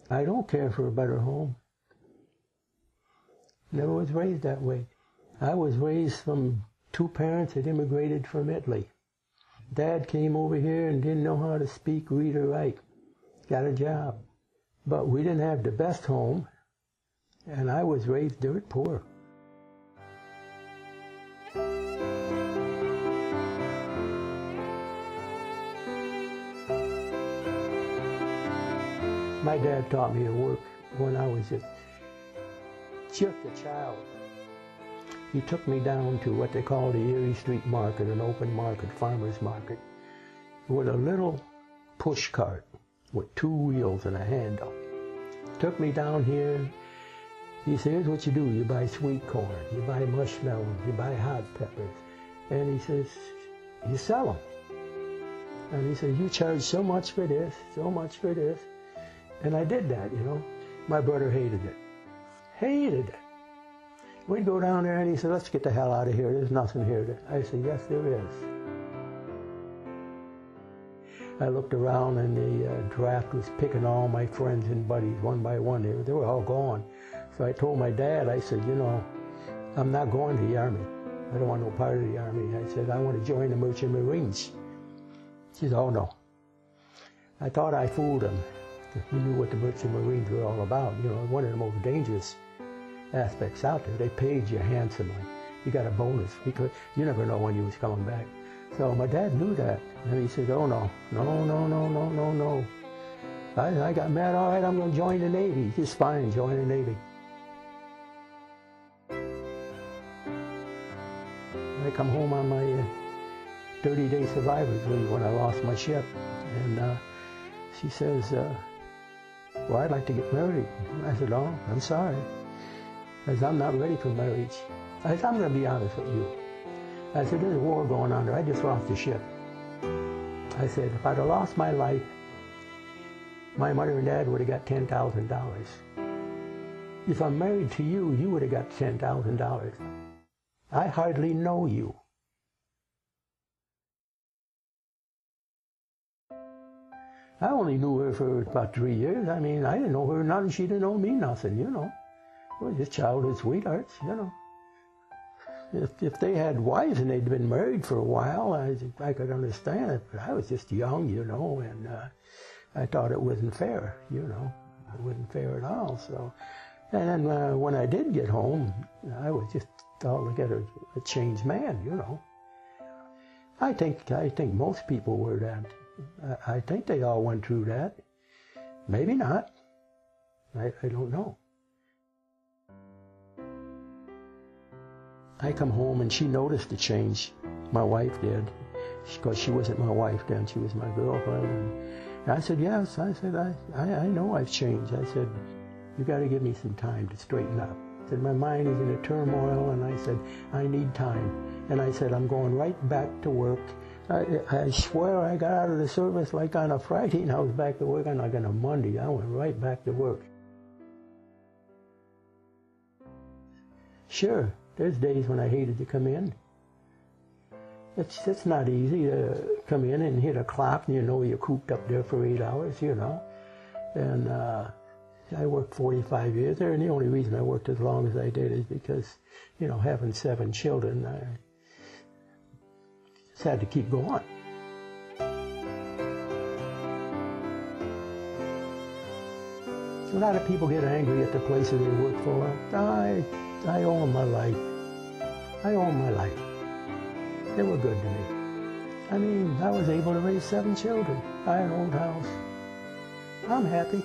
I don't care for a better home. Never was raised that way. I was raised from two parents that immigrated from Italy. Dad came over here and didn't know how to speak, read, or write. Got a job. But we didn't have the best home, and I was raised dirt poor. My dad taught me to work when I was just a child. He took me down to what they call the Erie Street Market, an open market, farmer's market, with a little push cart with two wheels and a handle. Took me down here. He said, here's what you do. You buy sweet corn, you buy mushmelons, you buy hot peppers. And he says, you sell them. And he says, you charge so much for this, so much for this. And I did that, you know. My brother hated it. Hated it. We'd go down there and he said, let's get the hell out of here. There's nothing here. I said, yes, there is. I looked around and the draft was picking all my friends and buddies one by one. They were all gone. So I told my dad, I said, you know, I'm not going to the Army. I don't want no part of the Army. I said, I want to join the Merchant Marines. He said, oh no. I thought I fooled him. He knew what the Merchant Marines were all about. You know, one of the most dangerous aspects out there. They paid you handsomely. You got a bonus because you never know when you was coming back. So my dad knew that, and he said, oh no, no, no, no, no, no, no. I got mad, all right, I'm going to join the Navy. Just fine, join the Navy. I come home on my 30-day survivor's leave when I lost my ship, and she says, well, I'd like to get married. I said, oh, I'm sorry. I said, I'm not ready for marriage. I said, I'm going to be honest with you. I said, there's a war going on there. I just lost the ship. I said, if I'd have lost my life, my mother and dad would have got $10,000. If I'm married to you, you would have got $10,000. I hardly know you. I only knew her for about 3 years. I mean, I didn't know her nothing. She didn't know me nothing, you know. We're just childhood sweethearts, you know. If they had wives and they'd been married for a while, I could understand it. But I was just young, you know, and I thought it wasn't fair, you know. It wasn't fair at all. So, and then when I did get home, I was just altogether a changed man, you know. I think most people were that. I think they all went through that. Maybe not. I don't know. I come home and she noticed the change. My wife did, because she wasn't my wife then. She was my girlfriend. And I said, yes. I said, I know I've changed. I said, you got to give me some time to straighten up. I said, my mind is in a turmoil, and I said, I need time. And I said, I'm going right back to work. I swear I got out of the service like on a Friday, and I was back to work on like on a Monday. I went right back to work. Sure, there's days when I hated to come in. It's not easy to come in and hit a clock and you know you're cooped up there for 8 hours, you know. And I worked 45 years there, and the only reason I worked as long as I did is because, you know, having 7 children, I just had to keep going. A lot of people get angry at the places they work for. I owe them my life. I owe them my life. They were good to me. I mean, I was able to raise 7 children. I had an old house. I'm happy.